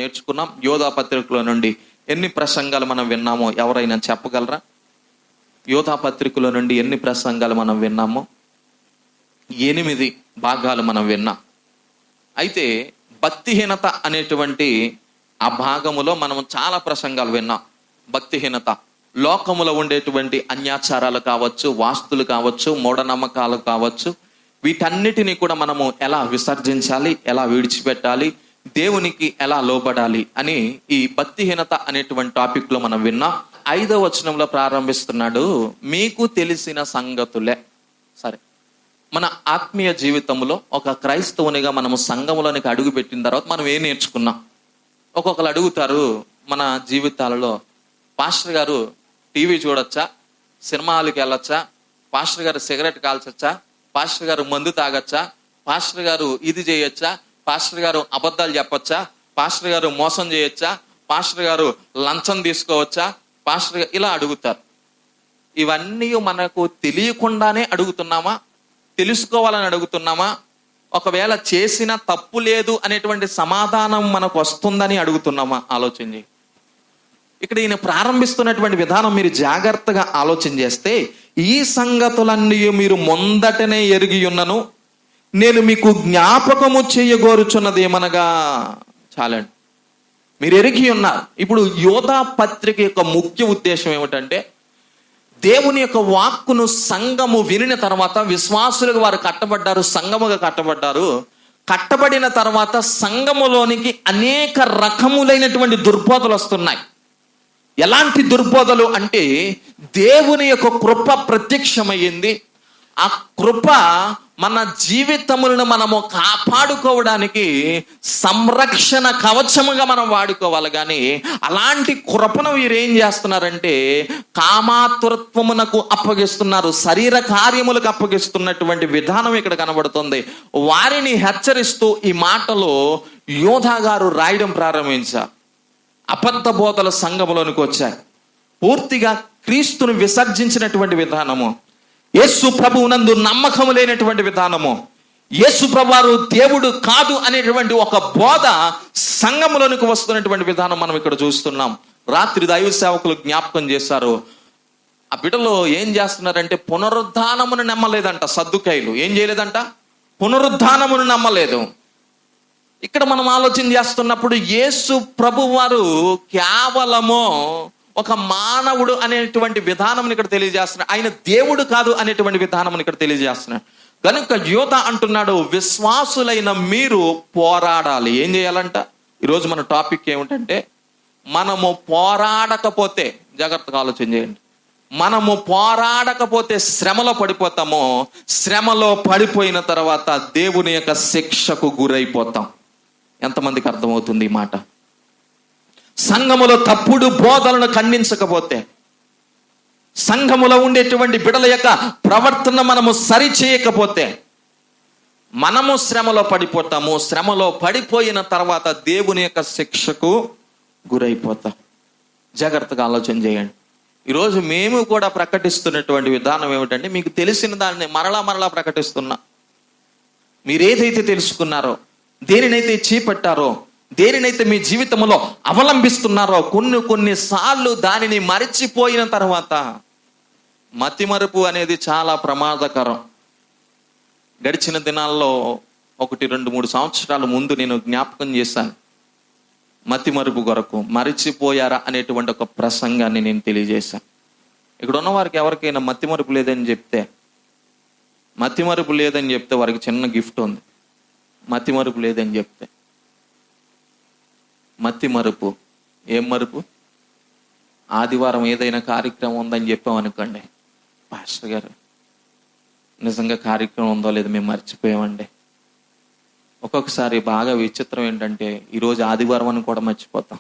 నేర్చుకున్నాం. యోధా పత్రికలో నుండి ఎన్ని ప్రసంగాలు మనం విన్నామో ఎవరైనా చెప్పగలరా? యోధా పత్రికలో నుండి ఎన్ని ప్రసంగాలు మనం విన్నామో? 8 భాగాలు మనం విన్నాం. అయితే భక్తిహీనత అనేటువంటి ఆ భాగములో మనం చాలా ప్రసంగాలు విన్నాం. భక్తిహీనత, లోకములో ఉండేటువంటి అన్యాచారాలు కావచ్చు, వాస్తులు కావచ్చు, మూఢనమ్మకాలు కావచ్చు, వీటన్నిటినీ కూడా మనము ఎలా విసర్జించాలి, ఎలా విడిచిపెట్టాలి, దేవునికి ఎలా లోబడాలి అని ఈ భక్తిహీనత అనేటువంటి టాపిక్ లో మనం విన్నాం. 5వ వచనంలో ప్రారంభిస్తున్నాడు, మీకు తెలిసిన సంగతులే. సరే, మన ఆత్మీయ జీవితంలో ఒక క్రైస్తవునిగా మనము సంఘములోనికి అడుగు పెట్టిన తర్వాత మనం ఏం నేర్చుకున్నాం? ఒక్కొక్కరు అడుగుతారు మన జీవితాలలో, పాస్టర్ గారు టీవీ చూడొచ్చా, సినిమా హాల్కి వెళ్ళొచ్చా, పాస్టర్ గారు సిగరెట్ కాల్చొచ్చా, పాస్టర్ గారు మందు తాగొచ్చా, పాస్టర్ గారు ఇది చేయొచ్చా, పాస్టర్ గారు అబద్ధాలు చెప్పొచ్చా, పాస్టర్ గారు మోసం చేయొచ్చా, పాస్టర్ గారు లంచం తీసుకోవచ్చా, పాస్టర్ గారు ఇలా అడుగుతారు. ఇవన్నీ మనకు తెలియకుండానే అడుగుతున్నామా, తెలుసుకోవాలని అడుగుతున్నామా, ఒకవేళ చేసిన తప్పు లేదు అనేటువంటి సమాధానం మనకు వస్తుందని అడుగుతున్నామా? ఆలోచన చేయి. ఇక్కడ ఈయన ప్రారంభిస్తున్నటువంటి విధానం మీరు జాగ్రత్తగా ఆలోచన చేస్తే, ఈ సంగతులన్నీ మీరు మొందటనే ఎరిగి ఉన్నను, నేను మీకు జ్ఞాపకము చేయగోరుచున్నది ఏమనగా. చాలండి, మీరు ఎరిగి ఉన్నారు. ఇప్పుడు యోధా పత్రిక యొక్క ముఖ్య ఉద్దేశం ఏమిటంటే, దేవుని యొక్క వాక్కును సంఘము వినిన తర్వాత విశ్వాసులుగా వారు కట్టబడ్డారు, సంఘముగా కట్టబడ్డారు. కట్టబడిన తర్వాత సంఘములోనికి అనేక రకములైనటువంటి దుర్బోధలు వస్తున్నాయి. ఎలాంటి దుర్బోధలు అంటే, దేవుని యొక్క కృప ప్రత్యక్షమయ్యింది. ఆ కృప మన జీవితములను మనము కాపాడుకోవడానికి సంరక్షణ కవచముగా మనం వాడుకోవాలి. కానీ అలాంటి కృపను వీరు ఏం చేస్తున్నారంటే, కామాతురత్వమునకు అప్పగిస్తున్నారు, శరీర కార్యములకు అప్పగిస్తున్నటువంటి విధానం ఇక్కడ కనబడుతుంది. వారిని హెచ్చరిస్తూ ఈ మాటలు యోధా గారు రాయడం ప్రారంభించారు. అబద్ధ బోధల సంఘములోనికి వచ్చాయి. పూర్తిగా క్రీస్తును విసర్జించినటువంటి విధానము, యేసు ప్రభువునందు నమ్మకము లేనటువంటి విధానము, యేసు ప్రభువారు దేవుడు కాదు అనేటువంటి ఒక బోధ సంఘములోనికి వస్తున్నటువంటి విధానం మనం ఇక్కడ చూస్తున్నాం. రాత్రి దైవ సేవకులు జ్ఞాపకం చేశారు. ఆ బిడ్డలో ఏం చేస్తున్నారంటే, పునరుద్ధానమును నమ్మలేదంట. సద్దుకైలు ఏం చేయలేదంట? పునరుద్ధానమును నమ్మలేదు. ఇక్కడ మనం ఆలోచన చేస్తున్నప్పుడు, యేసు ప్రభువారు కేవలము ఒక మానవుడు అనేటువంటి విధానం ఇక్కడ తెలియజేస్తున్నాడు. ఆయన దేవుడు కాదు అనేటువంటి విధానం ఇక్కడ తెలియజేస్తున్నాడు. కనుక యోధా అంటున్నాడు, విశ్వాసులైన మీరు పోరాడాలి. ఏం చేయాలంట? ఈరోజు మన టాపిక్ ఏమిటంటే, మనము పోరాడకపోతే, జాగ్రత్తగా ఆలోచన చేయండి, మనము పోరాడకపోతే శ్రమలో పడిపోతాము. శ్రమలో పడిపోయిన తర్వాత దేవుని యొక్క శిక్షకు గురైపోతాం. ఎంతమందికి అర్థమవుతుంది ఈ మాట? సంఘములో తప్పుడు బోధలను ఖండించకపోతే, సంఘములో ఉండేటువంటి బిడల యొక్క ప్రవర్తన మనము సరి చేయకపోతే మనము శ్రమలో పడిపోతాము. శ్రమలో పడిపోయిన తర్వాత దేవుని యొక్క శిక్షకు గురైపోతాం. జాగ్రత్తగా ఆలోచన చేయండి. ఈరోజు మేము కూడా ప్రకటిస్తున్నటువంటి విధానం ఏమిటంటే, మీకు తెలిసిన దాన్ని మరలా ప్రకటిస్తున్నా. మీరు ఏదైతే తెలుసుకున్నారో, దేనినైతే చేపట్టారో, దేనినైతే మీ జీవితంలో అవలంబిస్తున్నారో, కొన్నిసార్లు దానిని మరిచిపోయిన తర్వాత, మతిమరుపు అనేది చాలా ప్రమాదకరం. గడిచిన దినాల్లో 1, 2, 3 సంవత్సరాల ముందు నేను జ్ఞాపకం చేశాను. మతిమరుపు కొరకు మరిచిపోయారా అనేటువంటి ఒక ప్రసంగాన్ని నేను తెలియజేశాను. ఇక్కడ ఉన్న వారికి ఎవరికైనా మతిమరుపు లేదని చెప్తే వారికి చిన్న గిఫ్ట్ ఉంది. మతిమరుపు లేదని చెప్తే, మతిమరుపు ఏం మరుపు? ఆదివారం ఏదైనా కార్యక్రమం ఉందని చెప్పామనుకోండి, పాస్టర్ గారు నిజంగా కార్యక్రమం ఉందో లేదో మేము మర్చిపోయామండి. ఒక్కొక్కసారి బాగా విచిత్రం ఏంటంటే, ఈరోజు ఆదివారం అని కూడా మర్చిపోతాం.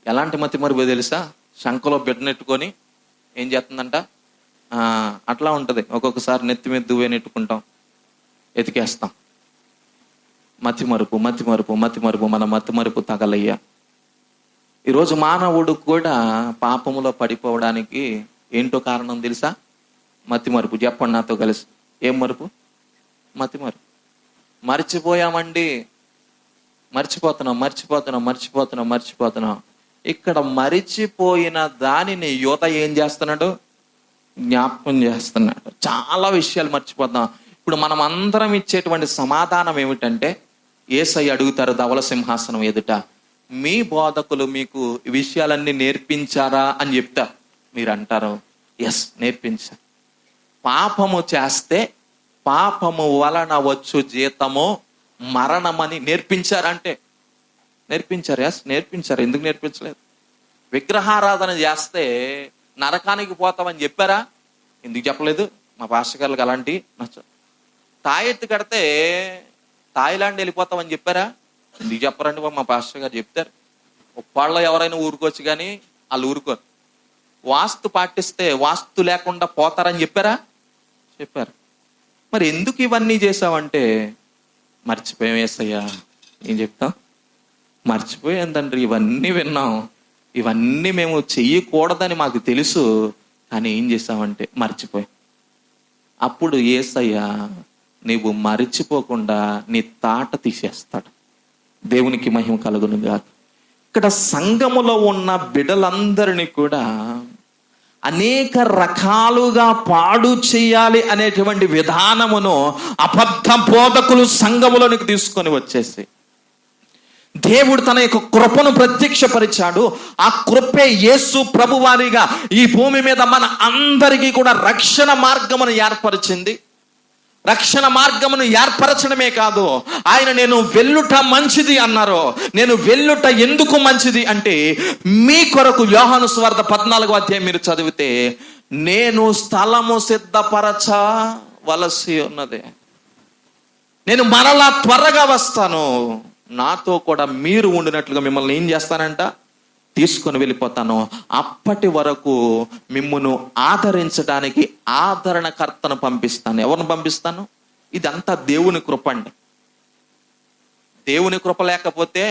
ఎలాంటి మతిమరుపు తెలుసా? శంఖలో బిడ్డనెట్టుకొని ఏం చేస్తుందంట, అట్లా ఉంటుంది. ఒక్కొక్కసారి నెత్తి మీద దువ్వే నెట్టుకుంటాం, ఎతికేస్తాం. మతిమరుపు మన మతిమరుపు తగలయ్యా. ఈరోజు మానవుడు కూడా పాపములో పడిపోవడానికి ఏంటో కారణం తెలుసా? మతిమరుపు. చెప్పండి నాతో కలిసి, ఏం మరుపు? మతిమరుపు. మర్చిపోయామండి. మర్చిపోతున్నాం. ఇక్కడ మరిచిపోయిన దానిని యువత ఏం చేస్తున్నాడు? జ్ఞాపకం చేస్తున్నాడు. చాలా విషయాలు మర్చిపోతున్నాం. ఇప్పుడు మనం అందరం ఇచ్చేటువంటి సమాధానం ఏమిటంటే, యేసయ్య అడుగుతారు ధవల సింహాసనం ఎదుట, మీ బోధకులు మీకు ఈ విషయాలన్నీ నేర్పించారా అని చెప్తారు. మీరు అంటారు, ఎస్ నేర్పించారు. పాపము చేస్తే పాపము వలన వచ్చు జీతము మరణమని నేర్పించారంటే నేర్పించారు. ఎస్ నేర్పించారు. ఎందుకు నేర్పించలేదు? విగ్రహారాధన చేస్తే నరకానికి పోతామని చెప్పారా? ఎందుకు చెప్పలేదు? మా పాస్టర్ గారికి అలాంటి తాయెత్తు కడితే థాయిలాండ్ వెళ్ళిపోతామని చెప్పారా? ఎందుకు చెప్పరండి? మా పాస్టర్ గారు చెప్తారు. ఉప్పాళ్ళలో ఎవరైనా ఊరుకోవచ్చు కానీ వాళ్ళు ఊరుకోరు. వాస్తు పాటిస్తే వాస్తు లేకుండా పోతారని చెప్పారా? చెప్పారు. మరి ఎందుకు ఇవన్నీ చేసావంటే, మర్చిపోయాం యేసయ్యా. ఏం చెప్తాం? మర్చిపోయాం తండ్రి, ఇవన్నీ విన్నాం, ఇవన్నీ మేము చెయ్యకూడదని మాకు తెలుసు, కానీ ఏం చేసావంటే మర్చిపోయాం. అప్పుడు యేసయ్యా నీవు మరిచిపోకుండా నీ తాట తీసేస్తాడు. దేవునికి మహిమ కలుగును గాక. ఇక్కడ సంఘములో ఉన్న బిడ్డలందరినీ కూడా అనేక రకాలుగా పాడు చేయాలి అనేటువంటి విధానమును అబద్ధ బోధకులు సంఘములోనికి తీసుకొని వచ్చేసి దేవుడు తన యొక్క కృపను ప్రత్యక్షపరిచాడు. ఆ కృపే యేసు ప్రభువారిగా ఈ భూమి మీద మన అందరికీ కూడా రక్షణ మార్గమును ఏర్పరిచింది. రక్షణ మార్గమును ఏర్పరచడమే కాదు, ఆయన నేను వెళ్ళుట మంచిది అన్నారు. నేను వెళ్ళుట ఎందుకు మంచిది అంటే, మీ కొరకు యోహాను సువార్త 14వ అధ్యాయం మీరు చదివితే, నేను స్థలము సిద్ధపరచవలసి ఉన్నది, నేను మరలా త్వరగా వస్తాను, నాతో కూడా మీరు ఉండినట్లుగా మిమ్మల్ని ఏం చేస్తానంట? తీసుకొని వెళ్ళిపోతాను. అప్పటి వరకు మిమ్మును ఆదరించడానికి ఆదరణకర్తను పంపిస్తాను. ఎవరిని పంపిస్తాను? ఇదంతా దేవుని కృప అండి. దేవుని కృప లేకపోతే,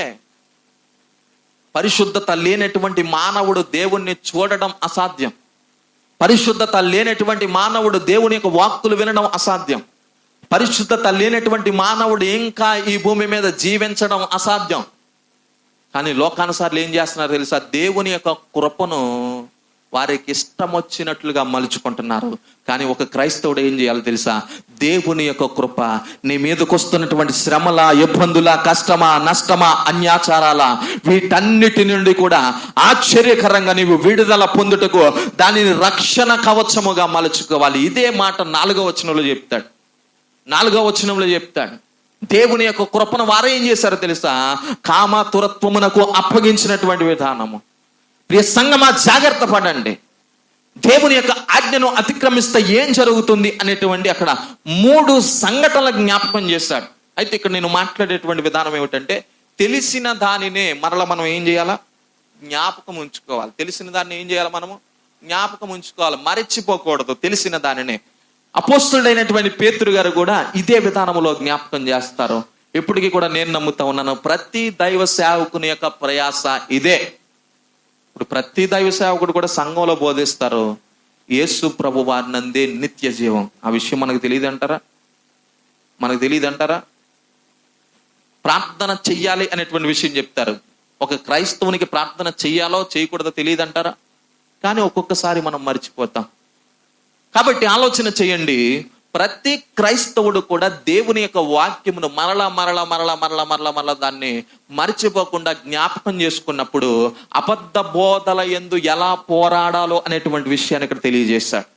పరిశుద్ధత లేనటువంటి మానవుడు దేవుణ్ణి చూడడం అసాధ్యం. పరిశుద్ధత లేనటువంటి మానవుడు దేవుని యొక్క వాక్కులు వినడం అసాధ్యం. పరిశుద్ధత లేనటువంటి మానవుడు ఇంకా ఈ భూమి మీద జీవించడం అసాధ్యం. కానీ లోకానుసార్లు ఏం చేస్తున్నారు తెలుసా? దేవుని యొక్క కృపను వారికి ఇష్టం వచ్చినట్లుగా మలుచుకుంటున్నారు. కానీ ఒక క్రైస్తవుడు ఏం చేయాలి తెలుసా? దేవుని యొక్క కృప నీ మీదకు వస్తున్నటువంటి శ్రమల, ఇబ్బందుల, కష్టమా, నష్టమా, అన్యాచారాల, వీటన్నిటి నుండి కూడా ఆశ్చర్యకరంగా నీవు విడుదల పొందుటకు దానిని రక్షణ కవచముగా మలుచుకోవాలి. ఇదే మాట 4వ వచనంలో చెప్తాడు. 4వ వచనంలో చెప్తాడు. దేవుని యొక్క కృపను వారు ఏం చేశారో తెలుసా? కామతురత్వమునకు అప్పగించినటువంటి విధానము. ప్రియ సంగమా, జాగ్రత్త పడండి. దేవుని యొక్క ఆజ్ఞను అతిక్రమిస్తే ఏం జరుగుతుంది అనేటువంటి అక్కడ 3 సంఘటనల జ్ఞాపకం చేశాడు. అయితే ఇక్కడ నేను మాట్లాడేటువంటి విధానం ఏమిటంటే, తెలిసిన దానినే మరలా మనం ఏం చేయాలా? జ్ఞాపకం ఉంచుకోవాలి. తెలిసిన దాన్ని ఏం చేయాలి? మనము జ్ఞాపకం ఉంచుకోవాలి, మరచిపోకూడదు. తెలిసిన దానినే. అపోస్తలుడైనటువంటి పేతురు గారు కూడా ఇదే విధానంలో జ్ఞాపకం చేస్తారు. ఇప్పటికీ కూడా నేను నమ్ముతా ఉన్నాను, ప్రతి దైవ సేవకుని యొక్క ప్రయాస ఇదే. ఇప్పుడు ప్రతి దైవ సేవకుడు కూడా సంఘంలో బోధిస్తారు, యేసు ప్రభు వారినందే నిత్య జీవం. ఆ విషయం మనకు తెలియదు అంటారా? మనకు తెలియదు అంటారా? ప్రార్థన చెయ్యాలి అనేటువంటి విషయం చెప్తారు. ఒక క్రైస్తవునికి ప్రార్థన చెయ్యాలో చేయకూడదో తెలియదు అంటారా? కానీ ఒక్కొక్కసారి మనం మర్చిపోతాం. కాబట్టి ఆలోచన చేయండి, ప్రతి క్రైస్తవుడు కూడా దేవుని యొక్క వాక్యమును మరలా దాన్ని మర్చిపోకుండా జ్ఞాపకం చేసుకున్నప్పుడు అబద్ధ బోధల యందు ఎలా పోరాడాలో అనేటువంటి విషయాన్ని ఇక్కడ తెలియజేశాడు.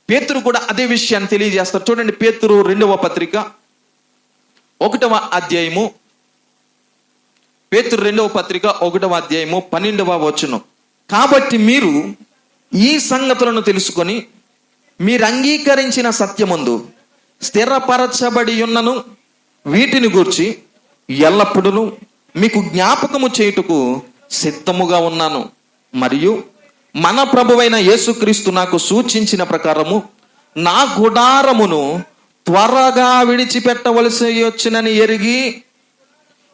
పేతురు కూడా అదే విషయాన్ని తెలియజేస్తాడు. చూడండి, పేతురు 2వ పత్రిక 1వ అధ్యాయము, పేతురు 2వ పత్రిక 1వ అధ్యాయము 12వ వచనం. కాబట్టి మీరు ఈ సంగతులను తెలుసుకొని మీరు అంగీకరించిన సత్యమందు స్థిరపరచబడి ఉన్నను, వీటిని గూర్చి ఎల్లప్పుడూ మీకు జ్ఞాపకము చేయుటకు సిద్ధముగా ఉన్నాను. మరియు మన ప్రభువైన యేసుక్రీస్తు నాకు సూచించిన ప్రకారము నా గుడారమును త్వరగా విడిచిపెట్టవలసి వచ్చినని ఎరిగి,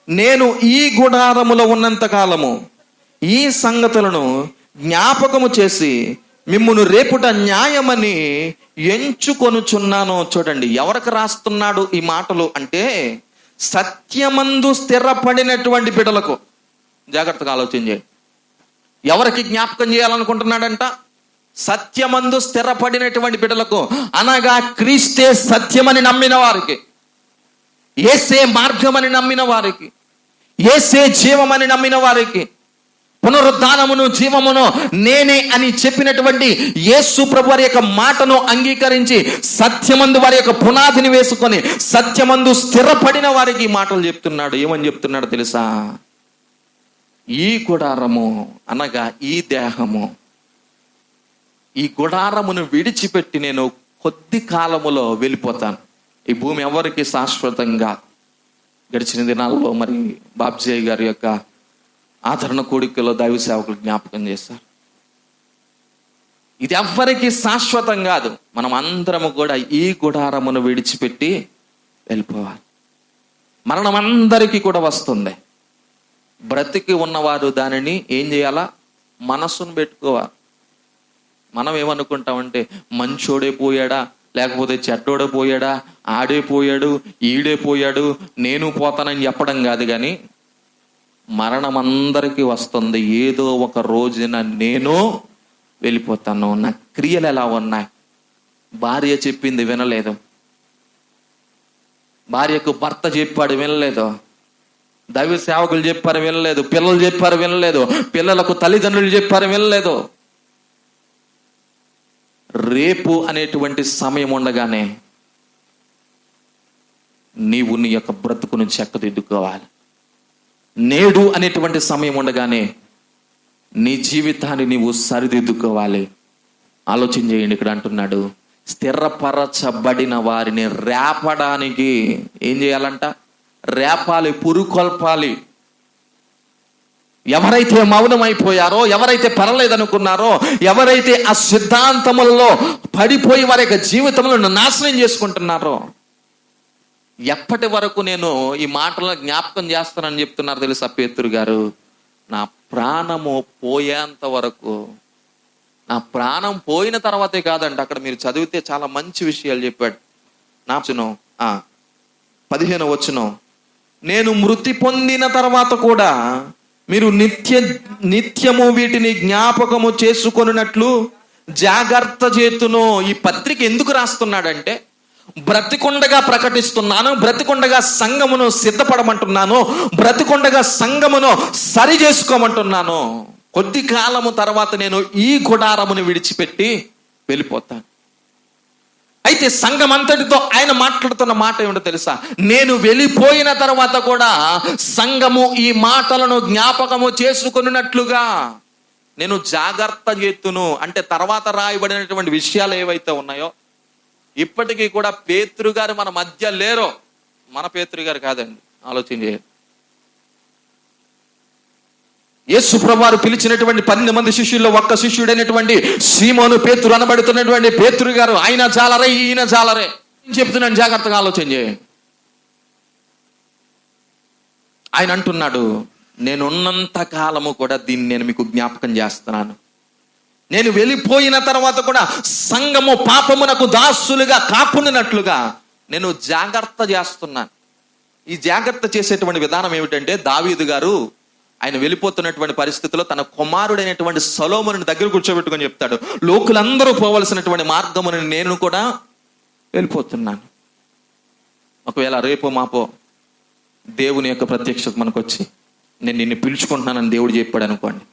నేను ఈ గుడారములో ఉన్నంత కాలము ఈ సంగతులను జ్ఞాపకము చేసి మిమ్మును రేపుట న్యాయమని ఎంచుకొనుచున్నాను. చూడండి, ఎవరికి రాస్తున్నాడు ఈ మాటలు అంటే, సత్యమందు స్థిరపడినటువంటి బిడ్డలకు. జాగ్రత్తగా ఆలోచన చేయండి. ఎవరికి జ్ఞాపకం చేయాలనుకుంటున్నాడంట? సత్యమందు స్థిరపడినటువంటి బిడ్డలకు, అనగా క్రీస్తే సత్యమని నమ్మిన వారికి, యేసే మార్గమని నమ్మిన వారికి, యేసే జీవమని నమ్మిన వారికి, పునరుద్ధానమును జీవమును నేనే అని చెప్పినటువంటి యేసు ప్రభు వారి యొక్క మాటను అంగీకరించి సత్యమందు వారి యొక్క పునాదిని వేసుకొని సత్యమందు స్థిరపడిన వారికి ఈ మాటలు చెప్తున్నాడు. ఏమని చెప్తున్నాడు తెలుసా? ఈ గుడారము అనగా ఈ దేహము, ఈ గుడారమును విడిచిపెట్టి నేను కొద్ది కాలములో వెళ్ళిపోతాను. ఈ భూమి ఎవరికి శాశ్వతంగా. గడిచిన దినాల్లో మరి బాబ్జీ గారి యొక్క ఆదరణ కోడికలో దైవ సేవకులు జ్ఞాపకం చేశారు. ఇది ఎవ్వరికి శాశ్వతం కాదు. మనం అందరము కూడా ఈ గుడారమును విడిచిపెట్టి వెళ్ళిపోవాలి. మరణం అందరికీ కూడా వస్తుంది. బ్రతికి ఉన్నవారు దానిని ఏం చేయాలా? మనస్సును పెట్టుకోవాలి. మనం ఏమనుకుంటామంటే మంచోడే పోయాడా, లేకపోతే చెడ్డోడే పోయాడా, ఆడే పోయాడు, ఈడే పోయాడు, నేను పోతానని చెప్పడం కాదు. కానీ మరణం అందరికీ వస్తుంది. ఏదో ఒక రోజున నేను వెళ్ళిపోతాను. నా క్రియలు ఎలా ఉన్నాయి? భార్య చెప్పింది వినలేదు, భార్యకు భర్త చెప్పాడు వినలేదు, దైవ సేవకులు చెప్పారు వినలేదు, పిల్లలు చెప్పారు వినలేదు, పిల్లలకు తల్లిదండ్రులు చెప్పారు వినలేదు. రేపు అనేటువంటి సమయం ఉండగానే నీవు నీ యొక్క బ్రతుకును చక్కదిద్దుకోవాలి. నేడు అనేటువంటి సమయం ఉండగానే నీ జీవితాన్ని నీవు సరిదిద్దుకోవాలి. ఆలోచన చేయండి. ఇక్కడ అంటున్నాడు, స్థిరపరచబడిన వారిని రేపడానికి ఏం చేయాలంట? రేపాలి, పురుకొల్పాలి. ఎవరైతే మౌనమైపోయారో, ఎవరైతే పర్లేదనుకున్నారో, ఎవరైతే ఆ సిద్ధాంతములలో పడిపోయి వారి యొక్క జీవితములను నాశనం చేసుకుంటున్నారో, ఎప్పటి వరకు నేను ఈ మాటలను జ్ఞాపకం చేస్తానని చెప్తున్నారు తెలుసా పేతురు గారు? నా ప్రాణము పోయేంత వరకు. నా ప్రాణం పోయిన తర్వాతే కాదంట. అక్కడ మీరు చదివితే చాలా మంచి విషయాలు చెప్పాడు. నా 15వ వచనం, నేను మృతి పొందిన తర్వాత కూడా మీరు నిత్యము వీటిని జ్ఞాపకము చేసుకొనున్నట్లు జాగ్రత్త చేతును. ఈ పత్రిక ఎందుకు రాస్తున్నాడంటే, బ్రతికొండగా ప్రకటిస్తున్నాను, బ్రతికొండగా సంఘమును సిద్ధపడమంటున్నాను, బ్రతికొండగా సంఘమును సరి చేసుకోమంటున్నాను. కొద్ది కాలము తర్వాత నేను ఈ గుడారమును విడిచిపెట్టి వెళ్ళిపోతాను. అయితే సంఘం అంతటితో ఆయన మాట్లాడుతున్న మాట ఏమిటో తెలుసా? నేను వెళ్ళిపోయిన తర్వాత కూడా సంఘము ఈ మాటలను జ్ఞాపకము చేసుకున్నట్లుగా నేను జాగ్రత్త చేతును. అంటే తర్వాత రాయబడినటువంటి విషయాలు ఏవైతే ఉన్నాయో ఇప్పటికీ కూడా పేతురు గారు మన మధ్య లేరో. మన పేతురు గారు కాదండి, ఆలోచన చేయండి. యేసు ప్రభువారు పిలిచినటువంటి 12 మంది శిష్యుల్లో ఒక్క శిష్యుడైనటువంటి సీమోను పేతురు అనబడుతున్నటువంటి పేతురు గారు, ఆయన జాలరే, ఈయన జాలరే. చెప్తున్నాను, జాగ్రత్తగా ఆలోచన చేయండి. ఆయన అంటున్నాడు, నేనున్నంత కాలము కూడా దీన్ని నేను మీకు జ్ఞాపకం చేస్తున్నాను. నేను వెళ్ళిపోయిన తర్వాత కూడా సంఘము పాపమునకు దాసులుగా కాపునట్లుగా నేను జాగ్రత్త చేస్తున్నాను. ఈ జాగ్రత్త చేసేటువంటి విధానం ఏమిటంటే, దావీదు గారు ఆయన వెళ్ళిపోతున్నటువంటి పరిస్థితుల్లో తన కుమారుడైనటువంటి సొలొమోనుని దగ్గర కూర్చోబెట్టుకొని చెప్తాడు, లోకులందరూ పోవలసినటువంటి మార్గమును నేను కూడా వెళ్ళిపోతున్నాను. ఒకవేళ రేపు మాపో దేవుని యొక్క ప్రత్యక్షత మనకు వచ్చి నేను నిన్ను పిలుచుకుంటున్నానని దేవుడు చెప్పాడు అనుకోండి,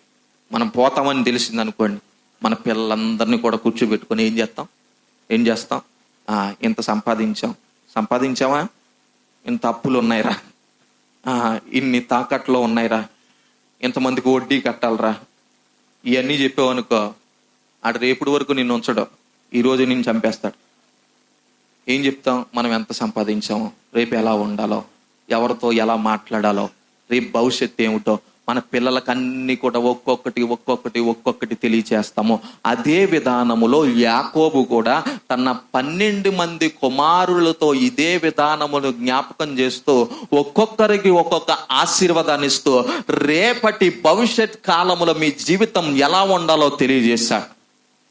మనం పోతామని తెలిసింది అనుకోండి, మన పిల్లలందరినీ కూడా కూర్చోబెట్టుకొని ఏం చేస్తాం? ఇంత సంపాదించావా? ఇంత అప్పులు ఉన్నాయిరా, ఇన్ని తాకట్లో ఉన్నాయిరా, ఇంతమందికి వడ్డీ కట్టాలరా, ఇవన్నీ చెప్పావు అనుకో, ఆడ రేపటి వరకు నిన్ను ఉంచడం, ఈరోజు నిన్ను చంపేస్తాడు. ఏం చెప్తాం? మనం ఎంత సంపాదించామో, రేపు ఎలా ఉండాలో, ఎవరితో ఎలా మాట్లాడాలో, రేపు భవిష్యత్తు ఏమిటో మన పిల్లలకు అన్ని కూడా ఒక్కొక్కటి తెలియచేస్తాము. అదే విధానములో యాకోబు కూడా తన 12 మంది కుమారులతో ఇదే విధానమును జ్ఞాపకం చేస్తూ ఒక్కొక్కరికి ఒక్కొక్క ఆశీర్వాదాన్ని ఇస్తూ రేపటి భవిష్యత్ కాలములో మీ జీవితం ఎలా ఉండాలో తెలియజేశాడు.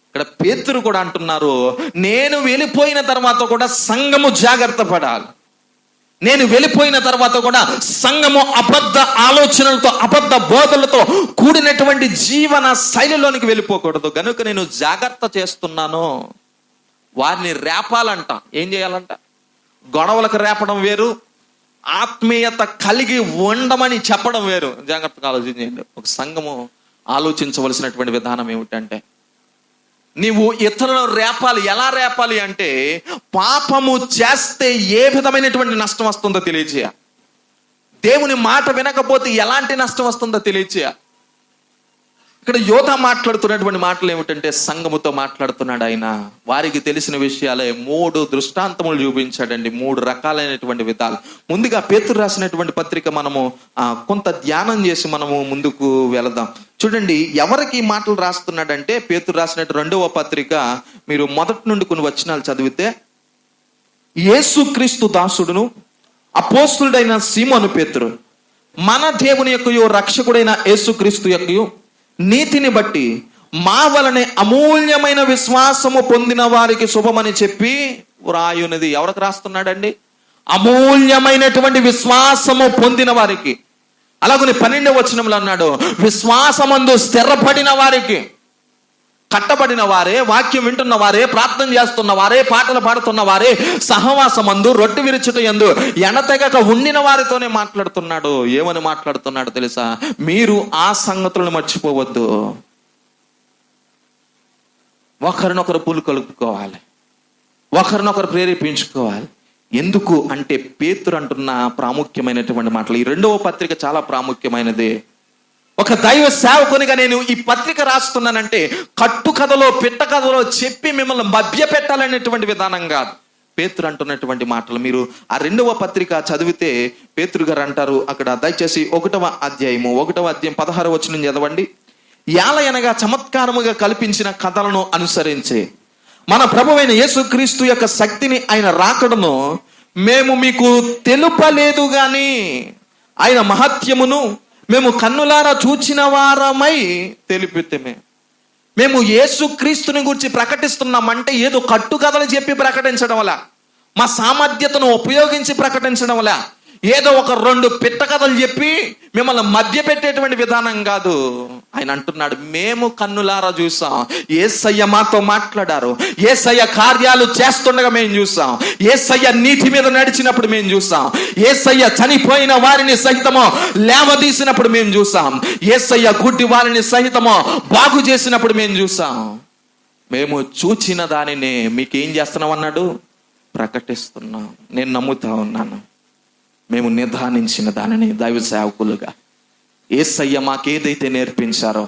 ఇక్కడ పేతురు కూడా అంటున్నారు, నేను వెళ్ళిపోయిన తర్వాత కూడా సంఘము జాగ్రత్త పడాలి. నేను వెళ్ళిపోయిన తర్వాత కూడా సంఘము అబద్ధ ఆలోచనలతో, అబద్ధ బోధలతో కూడినటువంటి జీవన శైలిలోనికి వెళ్ళిపోకూడదు. కనుక నేను జాగ్రత్త చేస్తున్నాను. వారిని రేపాలంట. ఏం చేయాలంట? గొడవలకు రేపడం వేరు, ఆత్మీయత కలిగి ఉండమని చెప్పడం వేరు. జాగ్రత్తగా ఆలోచించండి. ఒక సంఘము ఆలోచించవలసినటువంటి విధానం ఏమిటంటే, నీవు ఇతరులను రేపాలి. ఎలా రేపాలి అంటే, పాపము చేస్తే ఏ విధమైనటువంటి నష్టం వస్తుందో తెలియచేయ. దేవుని మాట వినకపోతే ఎలాంటి నష్టం వస్తుందో తెలియచేయ. ఇక్కడ యోధ మాట్లాడుతున్నటువంటి మాటలు ఏమిటంటే, సంఘముతో మాట్లాడుతున్నాడు ఆయన. వారికి తెలిసిన విషయాలే 3 దృష్టాంతములు చూపించాడండి. 3 రకాలైనటువంటి విధాలు. ముందుగా పేతురు రాసినటువంటి పత్రిక మనము కొంత ధ్యానం చేసి మనము ముందుకు వెళదాం. చూడండి, ఎవరికి మాటలు రాస్తున్నాడంటే, పేతురు రాసినట్టు 2వ పత్రిక మీరు మొదటి నుండి కొన్ని వచనాలు చదివితే, యేసుక్రీస్తు దాసుడును అపోస్తులుడైన సీమోను పేతురు, మన దేవుని యొక్కయు రక్షకుడైన యేసుక్రీస్తు యొక్కయు నీతిని బట్టి మా వలనే అమూల్యమైన విశ్వాసము పొందిన వారికి శుభమని చెప్పి వ్రాయున్నది. ఎవరికి రాస్తున్నాడండి? అమూల్యమైనటువంటి విశ్వాసము పొందిన వారికి. అలాగని 12వ వచనంలో అన్నాడు, విశ్వాసమందు స్థిరపడిన వారికి. కట్టబడిన వారే, వాక్యం వింటున్న వారే, ప్రార్థన చేస్తున్న వారే, పాటలు పాడుతున్న వారే, సహవాసమందు రొట్టె విరుచుట యందు ఎనతెగక ఉండిన వారితోనే మాట్లాడుతున్నాడు. ఏమని మాట్లాడుతున్నాడు తెలుసా? మీరు ఆ సంగతులను మర్చిపోవద్దు. ఒకరినొకరు పులు కలుపుకోవాలి, ఒకరినొకరు ప్రేరేపించుకోవాలి. ఎందుకు అంటే, పేతురు అంటున్న ప్రాముఖ్యమైనటువంటి మాటలు. ఈ 2వ పత్రిక చాలా ప్రాముఖ్యమైనది. ఒక దైవ సేవకునిగా నేను ఈ పత్రిక రాస్తున్నానంటే, కట్టు కథలో, పిట్ట కథలో చెప్పి మిమ్మల్ని మభ్య పెట్టాలనేటువంటి విధానం కాదు. పేతురు అంటున్నటువంటి మాటలు మీరు ఆ 2వ పత్రిక చదివితే పేతురు గారు అంటారు అక్కడ, దయచేసి 1వ అధ్యాయం 16వ వచనం చదవండి. యాలయనగా చమత్కారముగా కల్పించిన కథలను అనుసరించి మన ప్రభువైన యేసుక్రీస్తు యొక్క శక్తిని, ఆయన రాకడను మేము మీకు తెలుపలేదు గాని, ఆయన మహత్యమును మేము కన్నులారా చూచిన వారమై తెలిపితమే. మేము యేసుక్రీస్తుని గురించి ప్రకటిస్తున్నామంటే ఏదో కట్టుకథలు చెప్పి ప్రకటించడం వల్ల, మా సామర్థ్యతను ఉపయోగించి ప్రకటించడం వల్ల, ఏదో ఒక 2 పిట్ట కథలు చెప్పి మిమ్మల్ని మధ్య పెట్టేటువంటి విధానం కాదు. ఆయన అంటున్నాడు, మేము కన్నులారా చూసాం. యేసయ్య మాతో మాట్లాడారు. యేసయ్య కార్యాలు చేస్తుండగా మేము చూసాం. యేసయ్య నీటి మీద నడిచినప్పుడు మేము చూసాం. యేసయ్య చనిపోయిన వారిని సహితము లేవదీసినప్పుడు మేము చూసాం. యేసయ్య గుడ్డి వారిని సహితము బాగు చేసినప్పుడు మేము చూసాం. మేము చూచిన దానిని మీకేం చేస్తున్నాం అన్నాడు? ప్రకటిస్తున్నాం. నేను నమ్ముతా ఉన్నాను, మేము నిదానించిన దానిని దైవ సేవకులుగా, యేసయ్య మాకు ఏదైతే నేర్పించారో,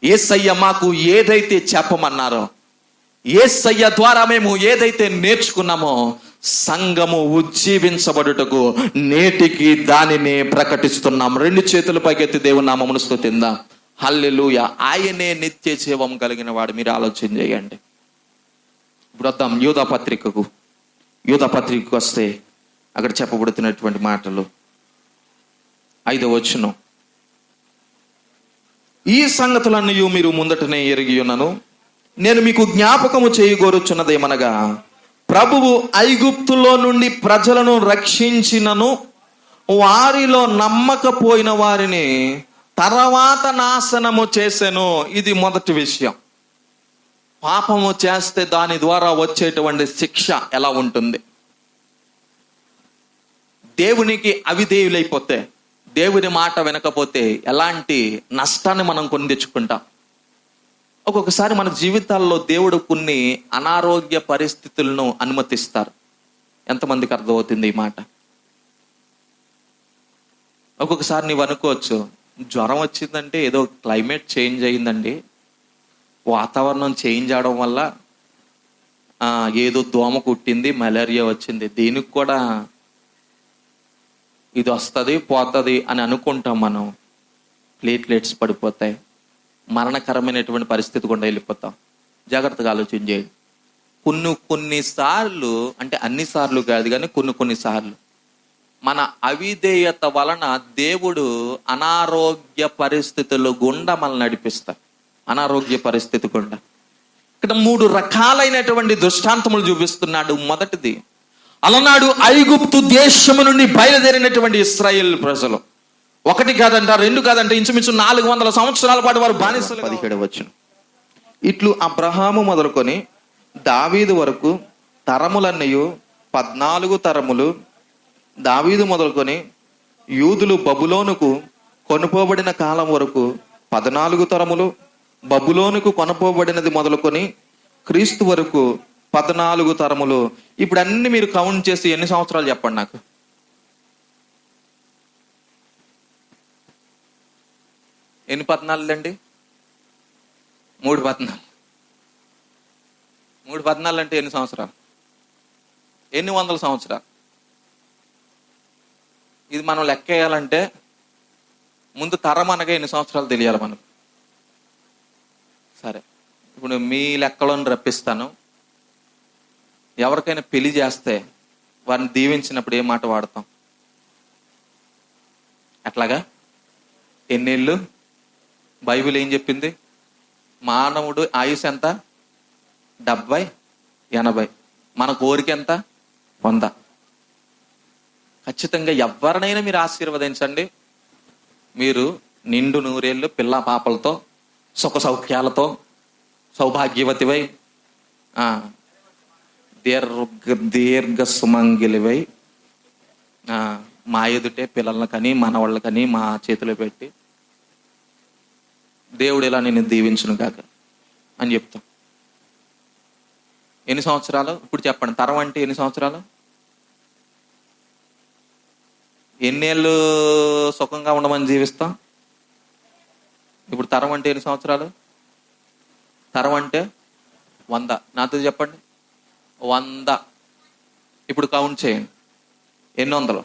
యేసయ్య మాకు ఏదైతే చెప్పమన్నారో, యేసయ్య ద్వారా మేము ఏదైతే నేర్చుకున్నామో, సంఘము ఉజ్జీవించబడుటకు నేటికి దానిని ప్రకటిస్తున్నాం. 2 చేతులు పైకెత్తి దేవుని నామమును స్తుతిద్దాం. హల్లెలూయా. ఆయనే నిత్య జీవం కలిగిన వాడు. మీరు ఆలోచన చేయండి. ఇప్పుడు వద్దాం యూదా పత్రికకు. యూదా పత్రికకు వస్తే అక్కడ చెప్పబడుతున్నటువంటి మాటలు 5వ వచనం. ఈ సంగతులన్నీ మీరు ముందటనే ఎరిగి ఉన్నాను. నేను మీకు జ్ఞాపకము చేయగోరుచున్నదేమనగా, ప్రభువు ఐగుప్తులో నుండి ప్రజలను రక్షించినను వారిలో నమ్మకపోయిన వారిని తర్వాత నాశనము చేసెను. ఇది మొదటి విషయం. పాపము చేస్తే దాని ద్వారా వచ్చేటువంటి శిక్ష ఎలా ఉంటుంది? దేవునికి అవిధేయులైపోతే, దేవుని మాట వినకపోతే ఎలాంటి నష్టాన్ని మనం కొని తెచ్చుకుంటాం. ఒక్కొక్కసారి మన జీవితాల్లో దేవుడు కొన్ని అనారోగ్య పరిస్థితులను అనుమతిస్తారు. ఎంతమందికి అర్థమవుతుంది ఈ మాట? ఒక్కొక్కసారి నీవు అనుకోవచ్చు, జ్వరం వచ్చిందంటే ఏదో క్లైమేట్ చేంజ్ అయిందండి, వాతావరణం చేంజ్ అవడం వల్ల ఏదో దోమ కుట్టింది, మలేరియా వచ్చింది, దీనికి కూడా ఇది వస్తుంది పోతుంది అని అనుకుంటాం. మనం ప్లేట్లెట్స్ పడిపోతాయి, మరణకరమైనటువంటి పరిస్థితి కూడా వెళ్ళిపోతాం. జాగ్రత్తగా ఆలోచన చేయండి. కొన్నిసార్లు, అంటే అన్నిసార్లు కాదు కానీ కొన్నిసార్లు మన అవిధేయత వలన దేవుడు అనారోగ్య పరిస్థితులు గుండా మనల్ని నడిపిస్తారు. అనారోగ్య పరిస్థితి గుండా. ఇక్కడ 3 రకాలైనటువంటి దృష్టాంతములు చూపిస్తున్నాడు. మొదటిది, అలనాడు ఐగుప్తు దేశము నుండి బయలుదేరినటువంటి ఇశ్రాయేల్ ప్రజలు ఒకటి కాదంట, రెండు కాదంట, ఇంచుమించు 400 సంవత్సరాల పాటు వారు బానిసలు. 17వ వచనం, ఇట్లు అబ్రహాము మొదలుకొని దావీదు వరకు తరములన్నయు 14 తరములు. దావీదు మొదలుకొని యూదులు బబులోనుకు కొనుపోబడిన కాలం వరకు 14 తరములు. బబులోనుకు కొనుపోబడినది మొదలుకొని క్రీస్తు వరకు 14 తరములు. ఇప్పుడు అన్ని మీరు కౌంట్ చేసి ఎన్ని సంవత్సరాలు చెప్పండి నాకు. ఎన్ని 14 అండి? 3 14. 3 14 అంటే ఎన్ని సంవత్సరాలు? ఎన్ని వందల సంవత్సరాలు? ఇది మనం లెక్క వేయాలంటే ముందు తరం అనగా ఎన్ని సంవత్సరాలు తెలియాలి మనకు. సరే, ఇప్పుడు మీ లెక్కలను రప్పిస్తాను. ఎవరికైనా పెళ్లి చేస్తే వారిని దీవించినప్పుడు ఏ మాట వాడతాం? అట్లాగా ఎన్నేళ్ళు? బైబిల్ ఏం చెప్పింది? మానవుడు ఆయుష్ ఎంత? 70, 80. మన కోరిక ఎంత? 100. ఖచ్చితంగా ఎవరినైనా మీరు ఆశీర్వదించండి, మీరు నిండు నూరేళ్ళు పిల్ల పాపలతో సుఖ సౌఖ్యాలతో సౌభాగ్యవతివై దీర్ఘ సుమంగిలివై మా ఎదుటే పిల్లలను కని మనవాళ్ళ కని మా చేతిలో పెట్టి దేవుడు ఇలా నేను దీవించును కాక అని చెప్తాం. ఎన్ని సంవత్సరాలు? ఇప్పుడు చెప్పండి, తరం అంటే ఎన్ని సంవత్సరాలు? ఎన్నేళ్ళు సుఖంగా ఉండమని జీవిస్తాం? ఇప్పుడు తరం అంటే ఎన్ని సంవత్సరాలు? తరం అంటే 100. నాతో చెప్పండి, 100. ఇప్పుడు కౌంట్ చేయండి, ఎన్ని వందలు?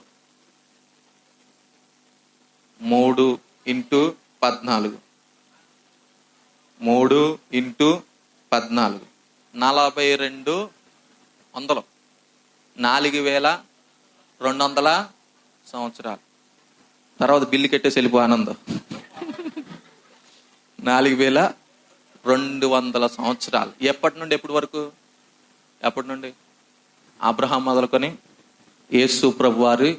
3 × 14. 3 × 14 4200. 4200 సంవత్సరాలు. తర్వాత బిల్లు కట్టేసి వెళ్ళిపో ఆనందం. 4200 సంవత్సరాలు. ఎప్పటి నుండి ఎప్పటి వరకు? ఎప్పటి నుండి? అబ్రహాం మొదలుకొని యేసు ప్రభు వారి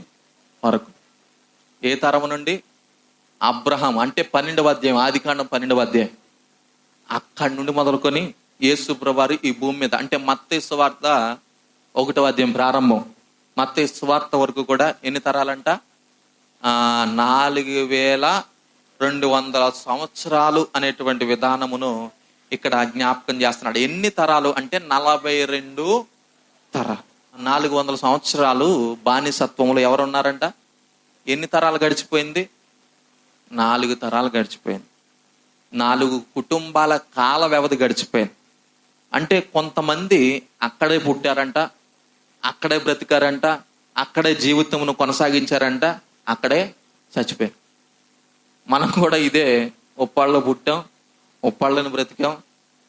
వరకు. ఏ తరం నుండి? అబ్రహాం అంటే 12వ అధ్యాయం, ఆదికాండం 12వ అధ్యాయం. అక్కడి నుండి మొదలుకొని యేసు ప్రభు వారు ఈ భూమి మీద, అంటే మత్తయి సువార్త 1వ అధ్యాయం ప్రారంభం, మత్తయి సువార్త వరకు కూడా ఎన్ని తరాలంట? 4200 సంవత్సరాలు అనేటువంటి విధానమును ఇక్కడ జ్ఞాపకం చేస్తున్నాడు. ఎన్ని తరాలు అంటే 42 తరాలు. 400 సంవత్సరాలు బానిసత్వంలో ఎవరున్నారంట? ఎన్ని తరాలు గడిచిపోయింది? 4 తరాలు గడిచిపోయింది. 4 కుటుంబాల కాల వ్యవధి గడిచిపోయింది. అంటే కొంతమంది అక్కడే పుట్టారంట, అక్కడే బ్రతికారంట, అక్కడే జీవితమును కొనసాగించారంట, అక్కడే చచ్చిపోయారు. మనం కూడా ఇదే ఉప్పాళ్ళలో పుట్టాం, ఉప్పాళ్ళని బ్రతికాం,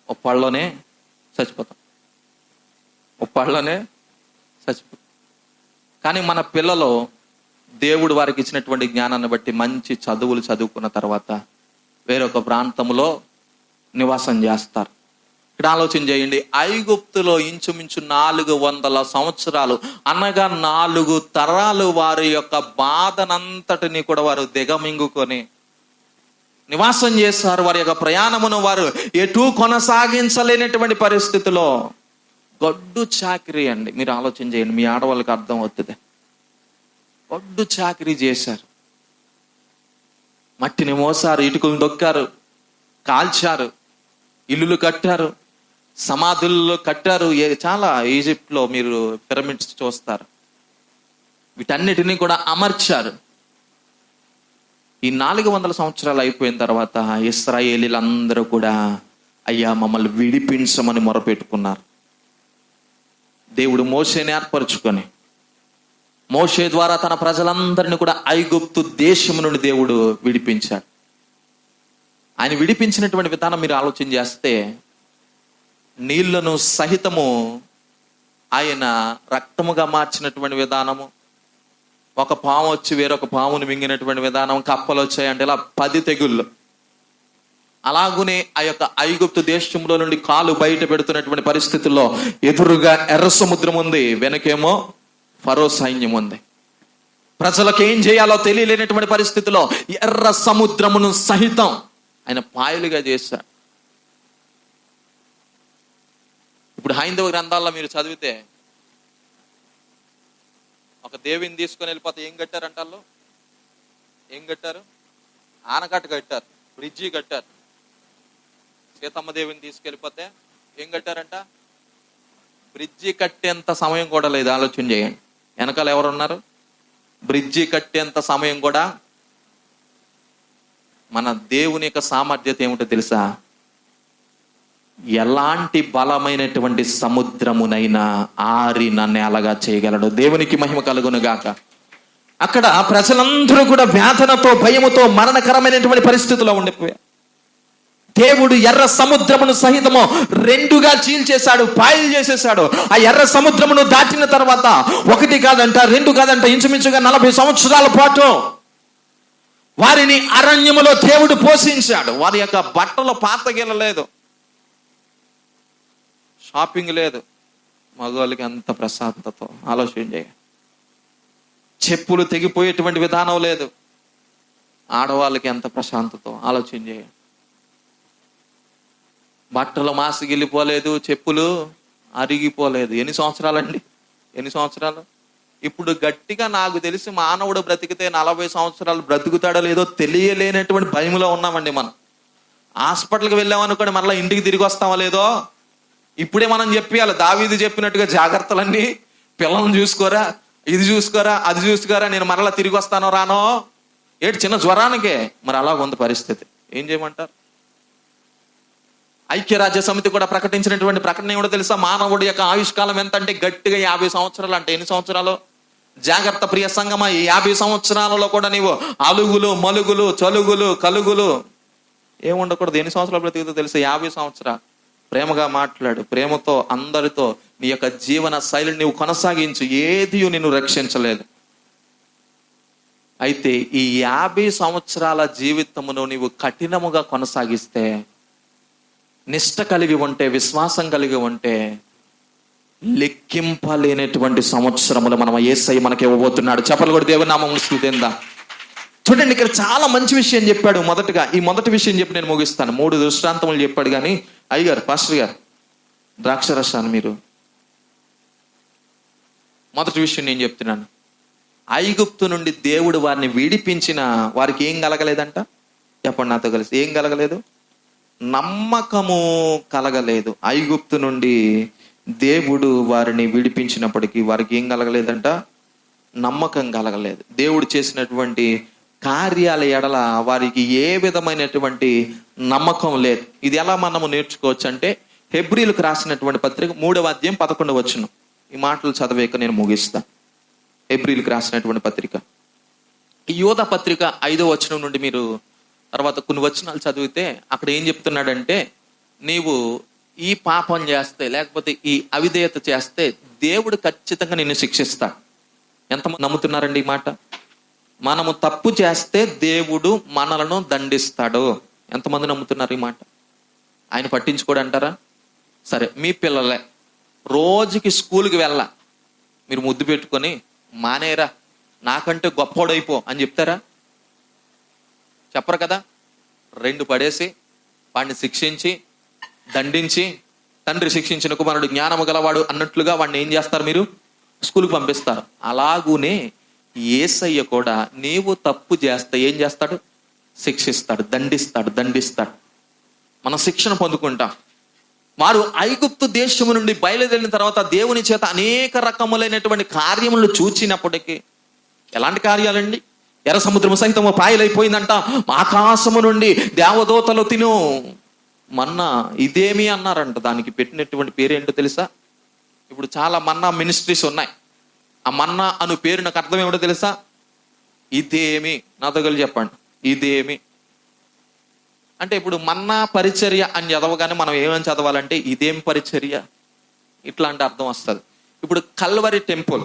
ఉప్పాళ్ళలోనే చచ్చిపోతాం, ఉప్పాళ్ళలోనే చచ్చిపోతాం. కానీ మన పిల్లలు దేవుడు వారికి ఇచ్చినటువంటి జ్ఞానాన్ని బట్టి మంచి చదువులు చదువుకున్న తర్వాత వేరొక ప్రాంతంలో నివాసం చేస్తారు. ఇక్కడ ఆలోచన చేయండి, ఐగుప్తులో ఇంచుమించు 400 సంవత్సరాలు అనగా 4 తరాలు వారి యొక్క బాధనంతటిని కూడా వారు దిగమింగుకొని నివాసం చేస్తారు. వారి యొక్క ప్రయాణమును వారు ఎటూ కొనసాగించలేనటువంటి పరిస్థితిలో గొడ్డు చాకిరీ అండి. మీరు ఆలోచన చేయండి, మీ ఆడవాళ్ళకి అర్థం అవుతుంది. గొడ్డు చాకిరీ చేశారు, మట్టిని మోసారు, ఇటుకలు దొక్కారు, కాల్చారు, ఇల్లులు కట్టారు, సమాధుల్లో కట్టారు. చాలా ఈజిప్ట్లో మీరు పిరమిడ్స్ చూస్తారు, వీటన్నిటినీ కూడా అమర్చారు. ఈ 400 సంవత్సరాలు అయిపోయిన తర్వాత ఇశ్రాయేలీలందరూ కూడా అయ్యా మమ్మల్ని విడిపించమని మొరపెట్టుకున్నారు. దేవుడు మోషేని ఏర్పరచుకొని మోషే ద్వారా తన ప్రజలందరినీ కూడా ఐగుప్తు దేశం నుండి దేవుడు విడిపించాడు. ఆయన విడిపించినటువంటి విధానం మీరు ఆలోచన చేస్తే, నీళ్లను సహితము ఆయన రక్తముగా మార్చినటువంటి విధానము, ఒక పాము వచ్చి వేరొక పామును మింగినటువంటి విధానం, కప్పలు వచ్చాయంటే ఇలా 10 తెగుళ్ళు. అలాగునే ఆ యొక్క ఐగుప్తు దేశంలో నుండి కాలు బయట పెడుతున్నటువంటి పరిస్థితుల్లో ఎదురుగా ఎర్ర సముద్రం ఉంది, వెనకేమో ఫరో సైన్యం ఉంది. ప్రజలకు ఏం చేయాలో తెలియలేనటువంటి పరిస్థితిలో ఎర్ర సముద్రమును సహితం ఆయన పాయలుగా చేశాడు. ఇప్పుడు హైందవ గ్రంథాల్లో మీరు చదివితే ఒక దేవిని తీసుకొని వెళ్ళిపోతే ఏం కట్టారంట వాళ్ళు? ఏం కట్టారు? ఆనకట్ట కట్టారు, బ్రిడ్జి కట్టారు. సీతమ్మ దేవిని తీసుకెళ్ళిపోతే ఏం కట్టారంట? బ్రిడ్జి కట్టేంత సమయం కూడా లేదు. ఆలోచన చేయండి, వెనకాల ఎవరున్నారు? బ్రిడ్జి కట్టేంత సమయం కూడా. మన దేవుని యొక్క సామర్థ్యత ఏమిటో తెలుసా? ఎలాంటి బలమైనటువంటి సముద్రమునైనా ఆరిన నేలగా చేయగలడు. దేవునికి మహిమ కలుగును గాక. అక్కడ ప్రజలందరూ కూడా వేదనతో, భయముతో, మరణకరమైనటువంటి పరిస్థితిలో ఉండిపోయారు. దేవుడు ఎర్ర సముద్రమును సహితము రెండుగా చీల్చేశాడు, పాయలు చేసేశాడు. ఆ ఎర్ర సముద్రమును దాటిన తర్వాత ఒకటి కాదంట, రెండు కాదంట, ఇంచుమించుగా 40 సంవత్సరాల పాటు వారిని అరణ్యములో దేవుడు పోషించాడు. వారి యొక్క బట్టలు పాతగిల లేదు, షాపింగ్ లేదు. మగవాళ్ళకి అంత ప్రశాంతతో ఆలోచన చేయ. చెప్పులు తెగిపోయేటువంటి విధానం లేదు. ఆడవాళ్ళకి ఎంత ప్రశాంతతో ఆలోచన చేయ. బట్టలు మాసిగిలిపోలేదు, చెప్పులు అరిగిపోలేదు. ఎన్ని సంవత్సరాలండి? ఎన్ని సంవత్సరాలు? ఇప్పుడు గట్టిగా నాకు తెలిసి మానవుడు బ్రతికితే 40 సంవత్సరాలు బ్రతుకుతాడో లేదో తెలియలేనటువంటి భయంలో ఉన్నామండి. మనం హాస్పిటల్కి వెళ్ళామనుకోండి, మళ్ళీ ఇంటికి తిరిగి వస్తామో లేదో ఇప్పుడే మనం చెప్పాలి. దావీదు చెప్పినట్టుగా జాగ్రత్తలన్నీ, పిల్లల్ని చూసుకోరా, ఇది చూసుకోరా, అది చూసుకోరా, నేను మరలా తిరిగి వస్తానో రానో. ఏడు చిన్న జ్వరానికే మరి అలా ఉంది పరిస్థితి. ఏం చేయమంటారు? ఐక్యరాజ్య సమితి కూడా ప్రకటించినటువంటి ప్రకటన ఏమిటో తెలుసా? మానవుడి యొక్క ఆయుష్కాలం ఎంత అంటే గట్టిగా 50 సంవత్సరాలు. అంటే ఎన్ని సంవత్సరాలు? జాగ్రత్త ప్రియ సంగమా, ఈ 50 సంవత్సరాలలో కూడా నీవు అలుగులు, మలుగులు, చలుగులు, కలుగులు ఏముండకూడదు. ఎన్ని సంవత్సరాలు బ్రతుకుతో తెలుసా? 50 సంవత్సరాలు. ప్రేమగా మాట్లాడు, ప్రేమతో అందరితో నీ యొక్క జీవన శైలిని నువ్వు కొనసాగించు. ఏది నిన్ను రక్షించలేదు. అయితే ఈ 50 సంవత్సరాల జీవితమును నీవు కఠినముగా కొనసాగిస్తే, నిష్ట కలిగి ఉంటే, విశ్వాసం కలిగి ఉంటే, లెక్కింపలేనటువంటి సంవత్సరములు మనం యేసయ్య మనకి ఇవ్వబోతున్నాడు. చెప్పలు కూడా దేవుని నామమున స్తుతిందా. చూడండి, ఇక్కడ చాలా మంచి విషయం చెప్పాడు. మొదటగా ఈ మొదటి విషయం చెప్పి నేను ముగిస్తాను. 3 దృష్టాంతములు చెప్పాడు. కానీ అయ్యగారు, పాస్టర్ గారు, ద్రాక్షరసాన్ని మీరు మొదటి విషయం నేను చెప్తున్నాను. ఐగుప్తు నుండి దేవుడు వారిని విడిపించిన వారికి ఏం కలగలేదంట? చెప్పండి నాతో కలిసి. ఏం కలగలేదు? నమ్మకము కలగలేదు. ఐగుప్తు నుండి దేవుడు వారిని విడిపించినప్పటికీ వారికి ఏం కలగలేదంట? నమ్మకం కలగలేదు. దేవుడు చేసినటువంటి కార్యాల ఎడల వారికి ఏ విధమైనటువంటి నమ్మకం లేదు. ఇది ఎలా మనము నేర్చుకోవచ్చు అంటే, హెబ్రీలకు రాసినటువంటి పత్రిక 3వ అధ్యాయం 11వ వచనం. ఈ మాటలు చదివేక నేను ముగిస్తా. హెబ్రీలకు రాసినటువంటి పత్రిక, ఈ యోధ పత్రిక 5వ వచనం నుండి మీరు తర్వాత కొన్ని వచనాలు చదివితే అక్కడ ఏం చెప్తున్నాడంటే, నీవు ఈ పాపం చేస్తే, లేకపోతే ఈ అవిధేయత చేస్తే దేవుడు ఖచ్చితంగా నిన్ను శిక్షిస్తాడు. ఎంతమంది నమ్ముతున్నారండి ఈ మాట? మనము తప్పు చేస్తే దేవుడు మనలను దండిస్తాడు. ఎంతమంది నమ్ముతున్నారు ఈ మాట? ఆయన పట్టించుకోడు అంటారా? సరే, మీ పిల్లలే రోజుకి స్కూల్కి వెళ్ళా, మీరు ముద్దు పెట్టుకొని మానేరా, నాకంటే గొప్పోడైపో అని చెప్తారా? చెప్పరు కదా. 2 పడేసి వాడిని శిక్షించి దండించి, తండ్రి శిక్షించిన కుమారుడు జ్ఞానము గలవాడు అన్నట్లుగా వాడిని ఏం చేస్తారు? మీరు స్కూల్కి పంపిస్తారు. అలాగూనే యేసయ్య కూడా నీవు తప్పు చేస్తే ఏం చేస్తాడు? శిక్షిస్తాడు, దండిస్తాడు. మనం శిక్షణ పొందుకుంటాం. వారు ఐగుప్తు దేశము నుండి బయలుదేరిన తర్వాత దేవుని చేత అనేక రకములైనటువంటి కార్యములు చూచినప్పటికీ, ఎలాంటి కార్యాలండి? ఎర్ర సముద్రము సహితము పాయలైపోయిందంట. ఆకాశము నుండి దేవదూతలు తిను మన్నా, ఇదేమి అన్నారంట. దానికి పెట్టినటువంటి పేరేంటో తెలుసా? ఇప్పుడు చాలా మన్నా మినిస్ట్రీస్ ఉన్నాయి. ఆ మన్నా అను పేరు నాకు అర్థం ఏమిటో తెలుసా? ఇదేమి. నాతో కలిసి చెప్పండి, ఇదేమి అంటే ఇప్పుడు మన్నా పరిచర్య అని చదవగానే మనం ఏమని చదవాలంటే, ఇదేం పరిచర్య, ఇట్లాంటి అర్థం వస్తుంది. ఇప్పుడు కల్వరి టెంపుల్,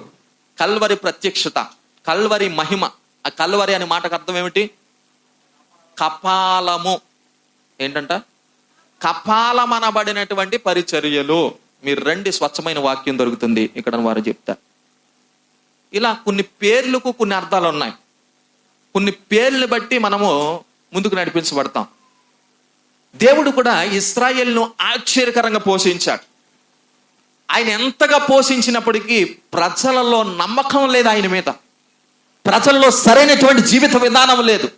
కల్వరి ప్రత్యక్షత, కల్వరి మహిమ. ఆ కల్వరి అనే మాటకు అర్థం ఏమిటి? కపాలము. ఏంటంట? కపాలమనబడినటువంటి పరిచర్యలు. మీరు రండి, స్వచ్ఛమైన వాక్యం దొరుకుతుంది ఇక్కడ వారు చెప్తారు. ఇలా కొన్ని పేర్లకు కొన్ని అర్థాలు ఉన్నాయి. కొన్ని పేర్లను బట్టి మనము ముందుకు నడిపించబడతాం. దేవుడు కూడా ఇశ్రాయేలును ఆశ్చర్యకరంగా పోషించాడు. ఆయన ఎంతగా పోషించినప్పటికీ ప్రజలలో నమ్మకం లేదు ఆయన మీద. ప్రజల్లో సరైనటువంటి జీవిత విధానం లేదు.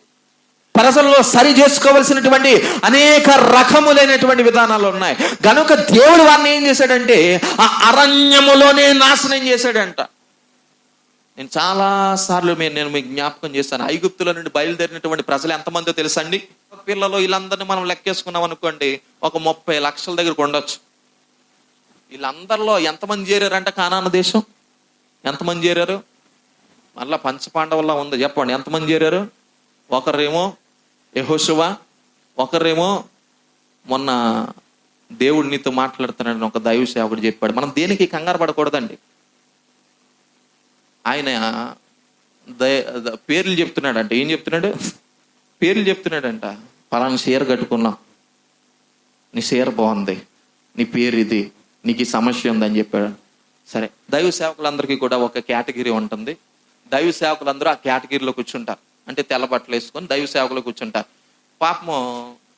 ప్రజల్లో సరి చేసుకోవలసినటువంటి అనేక రకములైనటువంటి విధానాలు ఉన్నాయి. కనుక దేవుడు వారిని ఏం చేశాడంటే ఆ అరణ్యములోనే నాశనం చేశాడంట. నేను చాలా సార్లు నేను మీకు జ్ఞాపకం చేస్తాను. ఐగుప్తుల నుండి బయలుదేరినటువంటి ప్రజలు ఎంతమందో తెలుసండి? పిల్లలు వీళ్ళందరినీ మనం లెక్కేసుకున్నాం అనుకోండి, ఒక 30 లక్షల దగ్గరకు ఉండొచ్చు. వీళ్ళందరిలో ఎంతమంది చేరారంట కానాను దేశం? ఎంతమంది చేరారు? మళ్ళా పంచపాండవుల్లో ఉంది, చెప్పండి ఎంతమంది చేరారు? ఒకరేమో యెహోషువ, ఒకరేమో మొన్న దేవుడు నీతో మాట్లాడుతున్నాడని ఒక దైవ సేవకుడు చెప్పాడు. మనం దేనికి కంగారు పడకూడదండి. ఆయన పేర్లు చెప్తున్నాడంట. ఏం చెప్తున్నాడు? పేర్లు చెప్తున్నాడంట. పలానా చీర కట్టుకున్నాం, నీ చీర బాగుంది, నీ పేరు ఇది, నీకు ఈ సమస్య ఉందని చెప్పాడు. సరే, దైవ సేవకులందరికీ కూడా ఒక కేటగిరీ ఉంటుంది. దైవ సేవకులందరూ ఆ కేటగిరీలో కూర్చుంటారు. అంటే తెల్ల బట్టలు వేసుకొని దైవ సేవకులు కూర్చుంటారు. పాపము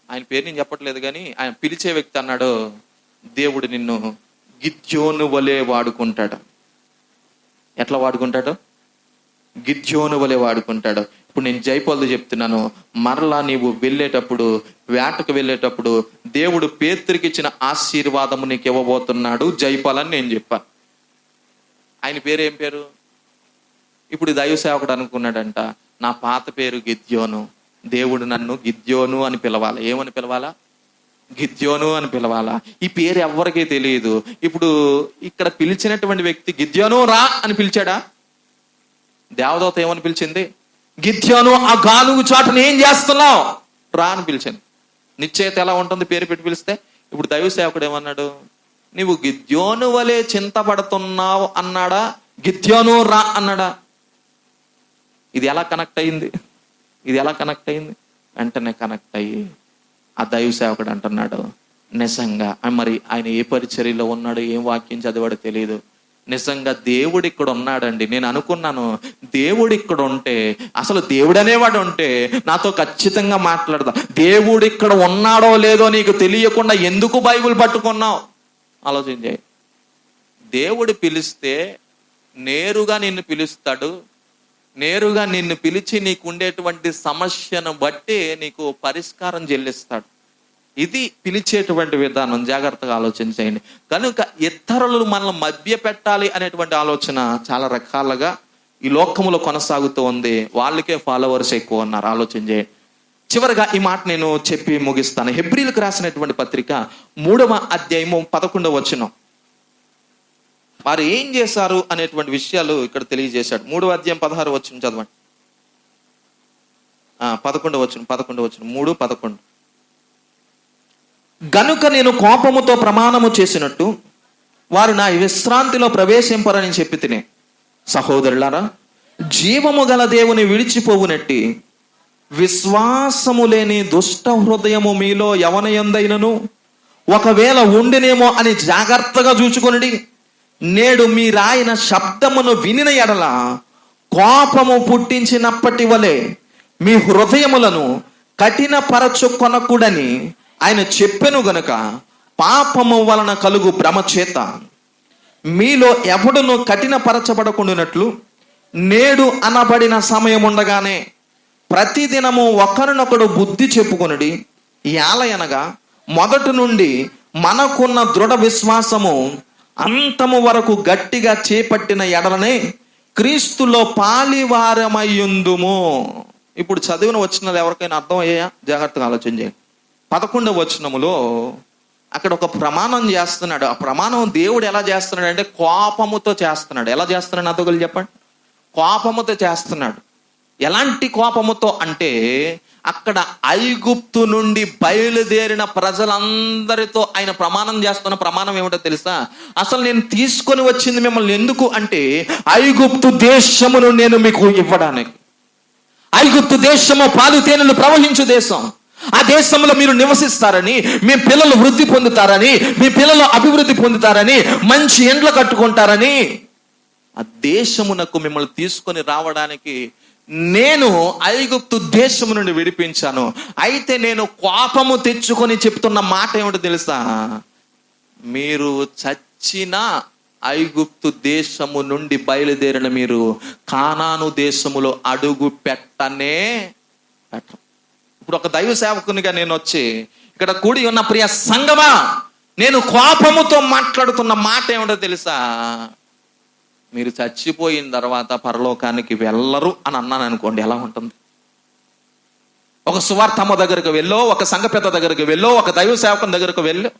ఆయన పేరు నేను చెప్పట్లేదు కానీ ఆయన పిలిచే వ్యక్తి అన్నాడు, దేవుడు నిన్ను గిద్యోను వలె వాడుకుంటాడు. ఎట్లా వాడుకుంటాడు? గిద్యోను వలె వాడుకుంటాడు. ఇప్పుడు నేను జైపాల్తో చెప్తున్నాను, మరలా నీవు వెళ్ళేటప్పుడు, వేటకు వెళ్ళేటప్పుడు దేవుడు పేతురికి ఇచ్చిన ఆశీర్వాదము నీకు ఇవ్వబోతున్నాడు జైపాల్ అని నేను చెప్పాను. ఆయన పేరు ఏం పేరు? ఇప్పుడు దైవ సేవకుడు అనుకున్నాడంట, నా పాత పేరు గిద్యోను, దేవుడు నన్ను గిద్యోను అని పిలవాలా. ఏమని పిలవాలా? గిద్యోను అని పిలవాలా. ఈ పేరు ఎవరికీ తెలియదు. ఇప్పుడు ఇక్కడ పిలిచినటువంటి వ్యక్తి గిద్యోను రా అని పిలిచాడా? దేవదూత ఏమని పిలిచింది? గిద్యోను, ఆ గానుగు చాటును ఏం చేస్తున్నావు? రా అని పిలిచాను. నిశ్చయిత ఎలా ఉంటుంది పేరు పెట్టి పిలిస్తే? ఇప్పుడు దైవ సేవకుడు ఏమన్నాడు? నీవు గిద్యోను వలె చింతపడుతున్నావు అన్నాడా? గిద్యోను రా అన్నాడా? ఇది ఎలా కనెక్ట్ అయింది? ఇది ఎలా కనెక్ట్ అయింది? వెంటనే కనెక్ట్ అయ్యి ఆ దైవ సేవకుడు అంటున్నాడు, నిజంగా మరి ఆయన ఏ పరిచర్యలో ఉన్నాడు, ఏం వాక్యం చదివాడో తెలియదు, నిజంగా దేవుడు ఇక్కడ ఉన్నాడండి. నేను అనుకున్నాను, దేవుడు ఇక్కడ ఉంటే, అసలు దేవుడు అనేవాడు ఉంటే నాతో ఖచ్చితంగా మాట్లాడదా. దేవుడు ఇక్కడ ఉన్నాడో లేదో నీకు తెలియకుండా ఎందుకు బైబిల్ పట్టుకున్నావు? ఆలోచించే. దేవుడు పిలిస్తే నేరుగా నిన్ను పిలుస్తాడు. నేరుగా నిన్ను పిలిచి నీకు ఉండేటువంటి సమస్యను బట్టి నీకు పరిష్కారం చెల్లిస్తాడు. ఇది పిలిచేటువంటి విధానం. జాగ్రత్తగా ఆలోచించేయండి. కనుక ఇతరులు మనల్ని మభ్య పెట్టాలి అనేటువంటి ఆలోచన చాలా రకాలుగా ఈ లోకములో కొనసాగుతూ ఉంది. వాళ్ళకే ఫాలోవర్స్ ఎక్కువ ఉన్నారు. ఆలోచించేయండి. చివరిగా ఈ మాట నేను చెప్పి ముగిస్తాను. హెబ్రీలకు రాసినటువంటి పత్రిక 3వ అధ్యాయము 11వ వచనం. వారు ఏం చేశారు అనేటువంటి విషయాలు ఇక్కడ తెలియజేశాడు. 3వ అధ్యాయం 16వ వచనం చదవండి. 11వ వచనం 3:11. గనుక నేను కోపముతో ప్రమాణము చేసినట్టు వారు నా విశ్రాంతిలో ప్రవేశింపరని చెప్పి తినే, సహోదరులారా, జీవము గల దేవుని విడిచిపోవునట్టి విశ్వాసము లేని దుష్ట హృదయము మీలో ఎవనయందైనను ఒకవేళ ఉండినేమో అని జాగ్రత్తగా చూచుకొనిడి. నేడు మీరాయన శబ్దమును వినిన ఎడల కోపము పుట్టించినప్పటి వలె మీ హృదయములను కఠినపరచుకొనకూడని ఆయన చెప్పెను గనుక పాపము వలన కలుగు భ్రమ చేత మీలో ఎవడును కఠినపరచబడకుండానట్లు నేడు అనబడిన సమయం ఉండగానే ప్రతిదినము ఒకరినొకడు బుద్ధి చెప్పుకొనుడి. యాలయనగా మొదటి నుండి మనకున్న దృఢ విశ్వాసము అంతము వరకు గట్టిగా చేపట్టిన ఎడలనే క్రీస్తులో పాలివారమయ్యుందుము. ఇప్పుడు చదివిన వచనాలు ఎవరికైనా అర్థం అయ్యాయా? జాగ్రత్తగా ఆలోచన చేయండి. 11వ వచనములో అక్కడ ఒక ప్రమాణం చేస్తున్నాడు. ఆ ప్రమాణం దేవుడు ఎలా చేస్తున్నాడు అంటే కోపముతో చేస్తున్నాడు. ఎలా చేస్తున్నాడు నాతో కలిసి చెప్పండి. కోపముతో చేస్తున్నాడు. ఎలాంటి కోపముతో అంటే అక్కడ ఐగుప్తు నుండి బయలుదేరిన ప్రజలందరితో ఆయన ప్రమాణం చేస్తున్న ప్రమాణం ఏమిటో తెలుసా? అసలు నేను తీసుకొని వచ్చింది మిమ్మల్ని ఎందుకు అంటే ఐగుప్తు దేశమును నేను మీకు ఇవ్వడానికి. ఐగుప్తు దేశము పాలు తేనెలు ప్రవహించు దేశం. ఆ దేశంలో మీరు నివసిస్తారని, మీ పిల్లలు వృద్ధి పొందుతారని, మీ పిల్లలు అభివృద్ధి పొందుతారని, మంచి ఇండ్లు కట్టుకుంటారని, ఆ దేశమునకు మిమ్మల్ని తీసుకొని రావడానికి నేను ఐగుప్తు దేశము నుండి విడిపించాను. అయితే నేను కోపము తెచ్చుకొని చెప్తున్న మాట ఏమిటో తెలుసా? మీరు చచ్చిన ఐగుప్తు దేశము నుండి బయలుదేరిన మీరు కానాను దేశములో అడుగు పెట్టనే పెట్టం. ఇప్పుడు ఒక దైవ సేవకునిగా నేను వచ్చి ఇక్కడ కూడి ఉన్న ప్రియ సంగమా, నేను కోపముతో మాట్లాడుతున్న మాట ఏమిటో తెలుసా? మీరు చచ్చిపోయిన తర్వాత పరలోకానికి వెళ్ళరు అని అన్నాను అనుకోండి, ఎలా ఉంటుంది? ఒక సువార్తమ్మ దగ్గరకు వెళ్ళో, ఒక సంఘ పెద్ద దగ్గరకు వెళ్ళో, ఒక దైవ సేవకుని దగ్గరకు వెళ్ళు,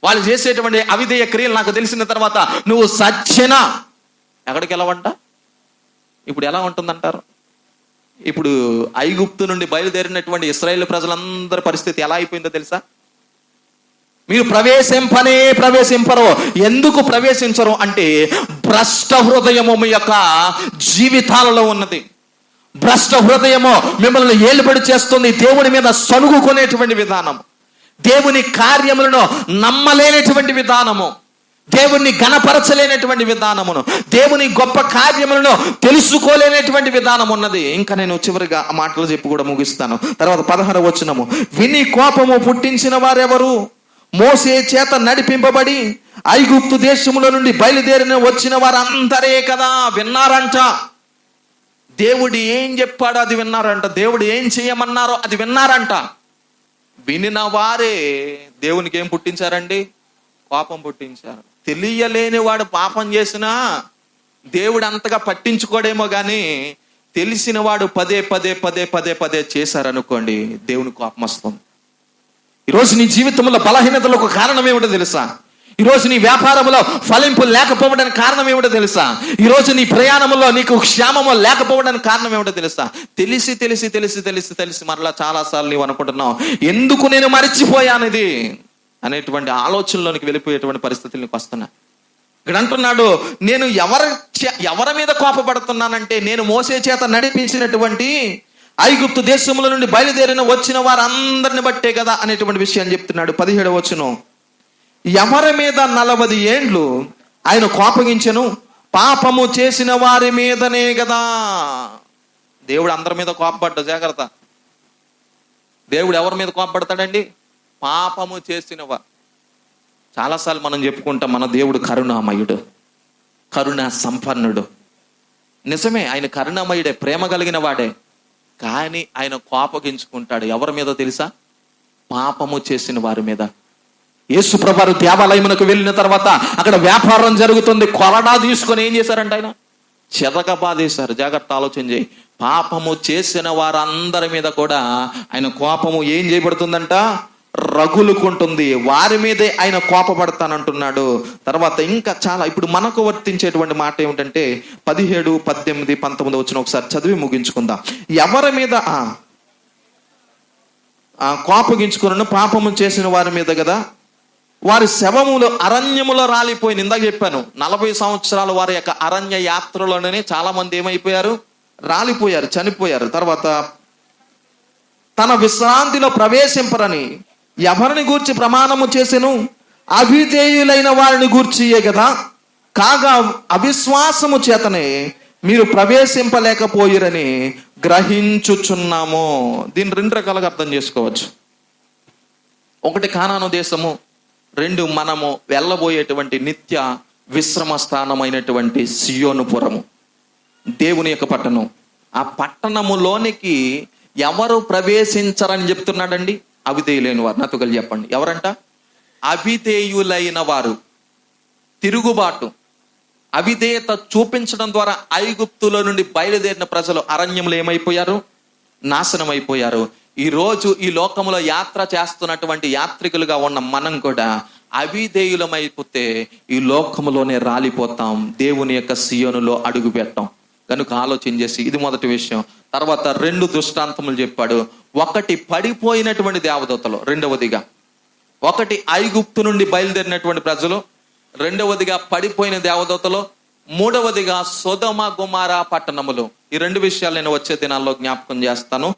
వాళ్ళు చేసేటువంటి అవిధేయ క్రియలు నాకు తెలిసిన తర్వాత నువ్వు సచ్చినా ఎక్కడికి వెళ్ళవంట? ఇప్పుడు ఎలా ఉంటుందంటారు? ఇప్పుడు ఐగుప్తు నుండి బయలుదేరినటువంటి ఇశ్రాయేలు ప్రజలందరి పరిస్థితి ఎలా అయిపోయిందో తెలుసా? మీరు ప్రవేశింపరు. ఎందుకు ప్రవేశించరు అంటే భ్రష్ట హృదయము మీ యొక్క జీవితాలలో ఉన్నది. భ్రష్ట హృదయము మిమ్మల్ని ఏలుబడి చేస్తుంది. దేవుని మీద సనుగుకునేటువంటి విధానం, దేవుని కార్యములను నమ్మలేనటువంటి విధానము, దేవుణ్ణి గణపరచలేనటువంటి విధానమును, దేవుని గొప్ప కార్యములను తెలుసుకోలేనటువంటి విధానం ఉన్నది. ఇంకా నేను చివరిగా ఆ మాటలు చెప్పి కూడా ముగిస్తాను. తర్వాత 16వ వచనము, విని కోపము పుట్టించిన వారెవరు? మోసే చేత నడిపింపబడి ఐగుప్తు దేశములో నుండి బయలుదేరిన వచ్చిన వారందరే కదా. విన్నారంట. దేవుడు ఏం చెప్పాడో అది విన్నారంట. దేవుడు ఏం చేయమన్నారో అది విన్నారంట. వినిన వారే దేవునికి ఏం పుట్టించారండి? కోపం పుట్టించారు. తెలియలేని వాడు పాపం చేసినా దేవుడు అంతగా పట్టించుకోడేమో కానీ తెలిసిన వాడు పదే చేశారనుకోండి, దేవుని కోపం వస్తుంది. ఈరోజు నీ జీవితంలో బలహీనతలకు కారణం ఏమిటో తెలుసా? ఈరోజు నీ వ్యాపారంలో ఫలింపు లేకపోవడానికి కారణం ఏమిటో తెలుసా? ఈరోజు నీ ప్రయాణంలో నీకు క్షేమము లేకపోవడానికి కారణం ఏమిటో తెలుసా? తెలిసి మరలా చాలాసార్లు నీవు అనుకుంటున్నావు, ఎందుకు నేను మరిచిపోయాను ఇది అనేటువంటి ఆలోచనలోనికి వెళ్ళిపోయేటువంటి పరిస్థితులు నీకు వస్తున్నాయి. ఇక్కడ అంటున్నాడు, నేను ఎవరి మీద కోపపడుతున్నానంటే నేను మోసే చేత నడిపించినటువంటి ఐగుప్తు దేశముల నుండి బయలుదేరిన వచ్చిన వారందరిని బట్టే కదా అనేటువంటి విషయాన్ని చెప్తున్నాడు. 17వ వచనం, ఎవరి మీద 40 ఏండ్లు ఆయన కోపగించెను? పాపము చేసిన వారి మీదనే కదా. దేవుడు అందరి మీద కోపపడ్డా, జాగ్రత్త. దేవుడు ఎవరి మీద కోపపడతాడండి? పాపము చేసినవా. చాలాసార్లు మనం చెప్పుకుంటాం, మన దేవుడు కరుణామయుడు, కరుణ సంపన్నుడు. నిజమే, ఆయన కరుణామయుడే, ప్రేమ కలిగిన వాడే. కానీ ఆయన కోపగించుకుంటాడు ఎవరి మీద తెలుసా? పాపము చేసిన వారి మీద. యేసు ప్రభువు దేవాలయమునకు వెళ్ళిన తర్వాత అక్కడ వ్యాపారం జరుగుతుంది. కొరడా తీసుకొని ఏం చేశారంట? ఆయన చెదకబాదేశారు. జాగ్రత్త, ఆలోచన చేయి. పాపము చేసిన వారందరి మీద కూడా ఆయన కోపము ఏం చేయబడుతుందంట? రగులుకుంటుంది. వారి మీదే ఆయన కోపపడతానంటున్నాడు. తర్వాత ఇంకా చాలా ఇప్పుడు మనకు వర్తించేటువంటి మాట ఏమిటంటే 17, 18, 19 వచ్చిన ఒకసారి చదివి ముగించుకుందాం. ఎవరి మీద కోపగించుకున్న పాపము చేసిన వారి మీద కదా. వారి శవములు అరణ్యములో రాలిపోయింది. ఇందాక చెప్పాను, 40 సంవత్సరాలు వారి యొక్క అరణ్య యాత్రలోనే చాలా మంది ఏమైపోయారు? రాలిపోయారు, చనిపోయారు. తర్వాత తన విశ్రాంతిలో ప్రవేశింపరని ఎవరిని గూర్చి ప్రమాణము చేసెను? అవిధేయులైన వారిని గూర్చియే కదా. కాగా అవిశ్వాసము చేతనే మీరు ప్రవేశింపలేకపోయిరని గ్రహించుచున్నాము. దీన్ని 2 రకాలుగా అర్థం చేసుకోవచ్చు. ఒకటి కానాను దేశము, 2 మనము వెళ్ళబోయేటువంటి నిత్య విశ్రమ స్థానమైనటువంటి సియోనుపురము, దేవుని యొక్క పట్టణం. ఆ పట్టణములోనికి ఎవరు ప్రవేశించరని చెప్తున్నాడండి? అవిధేయులైన వారు. నాతో కలిసి చెప్పండి, ఎవరంట? అవిధేయులైన వారు. తిరుగుబాటు, అవిధేయత చూపించడం ద్వారా ఐగుప్తులో నుండి బయలుదేరిన ప్రజలు అరణ్యంలో ఏమైపోయారు? నాశనం అయిపోయారు. ఈరోజు ఈ లోకంలో యాత్ర చేస్తున్నటువంటి యాత్రికులుగా ఉన్న మనం కూడా అవిధేయులమైపోతే ఈ లోకములోనే రాలిపోతాం, దేవుని యొక్క సియోనులో అడుగు పెట్టాం. కనుక ఆలోచన చేసి, ఇది మొదటి విషయం. తర్వాత 2 దృష్టాంతములు చెప్పాడు. ఒకటి పడిపోయినటువంటి దేవదూతలు, రెండవదిగా ఒకటి ఐగుప్తు నుండి బయలుదేరినటువంటి ప్రజలు, రెండవదిగా పడిపోయిన దేవదూతలు, మూడవదిగా సొదొమ గొమొర్రా పట్టణములు. ఈ 2 విషయాలు నేను వచ్చే దినాల్లో జ్ఞాపకం చేస్తాను.